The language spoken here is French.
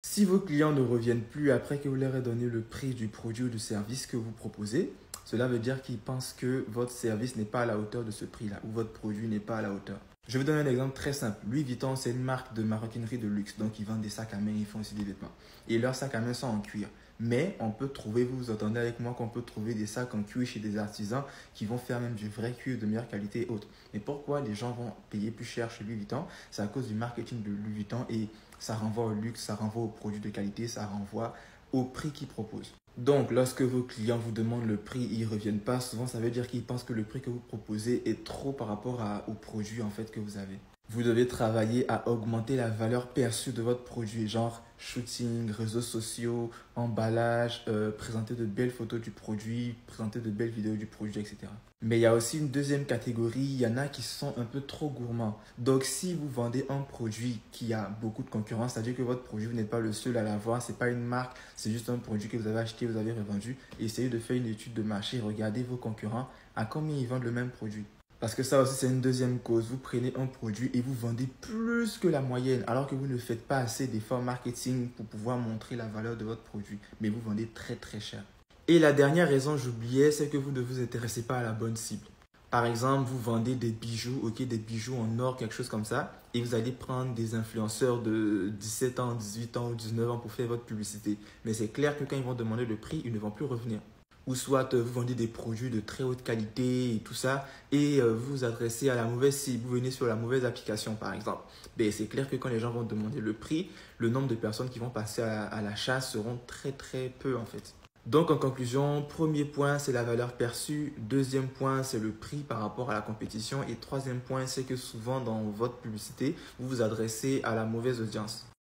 Si vos clients ne reviennent plus après que vous leur ayez donné le prix du produit ou du service que vous proposez, cela veut dire qu'ils pensent que votre service n'est pas à la hauteur de ce prix-là ou votre produit n'est pas à la hauteur. Je vais vous donner un exemple très simple. Louis Vuitton, c'est une marque de maroquinerie de luxe. Donc, ils vendent des sacs à main, ils font aussi des vêtements. Et leurs sacs à main sont en cuir. Mais on peut trouver, vous vous entendez avec moi, qu'on peut trouver des sacs en cuir chez des artisans qui vont faire même du vrai cuir de meilleure qualité et autres. Mais pourquoi les gens vont payer plus cher chez Louis Vuitton? C'est à cause du marketing de Louis Vuitton et ça renvoie au luxe, ça renvoie aux produits de qualité, ça renvoie au prix qu'ils proposent. Donc, lorsque vos clients vous demandent le prix, ils ne reviennent pas, souvent ça veut dire qu'ils pensent que le prix que vous proposez est trop par rapport au produit en fait que vous avez. Vous devez travailler à augmenter la valeur perçue de votre produit, genre shooting, réseaux sociaux, emballage, présenter de belles photos du produit, présenter de belles vidéos du produit, etc. Mais il y a aussi une deuxième catégorie, il y en a qui sont un peu trop gourmands. Donc si vous vendez un produit qui a beaucoup de concurrence, c'est-à-dire que votre produit, vous n'êtes pas le seul à l'avoir, ce n'est pas une marque, c'est juste un produit que vous avez acheté, vous avez revendu, essayez de faire une étude de marché, regardez vos concurrents, à combien ils vendent le même produit. Parce que ça aussi, c'est une deuxième cause. Vous prenez un produit et vous vendez plus que la moyenne, alors que vous ne faites pas assez d'efforts marketing pour pouvoir montrer la valeur de votre produit, mais vous vendez très très cher. Et la dernière raison, j'oubliais, c'est que vous ne vous intéressez pas à la bonne cible. Par exemple, vous vendez des bijoux, ok, des bijoux en or, quelque chose comme ça, et vous allez prendre des influenceurs de 17 ans, 18 ans ou 19 ans pour faire votre publicité. Mais c'est clair que quand ils vont demander le prix, ils ne vont plus revenir. Ou soit vous vendez des produits de très haute qualité et tout ça, et vous vous adressez à la mauvaise cible, vous venez sur la mauvaise application par exemple. Ben, c'est clair que quand les gens vont demander le prix, le nombre de personnes qui vont passer à l'achat seront très très peu en fait. Donc en conclusion, premier point, c'est la valeur perçue. Deuxième point, c'est le prix par rapport à la compétition. Et troisième point, c'est que souvent dans votre publicité, vous vous adressez à la mauvaise audience.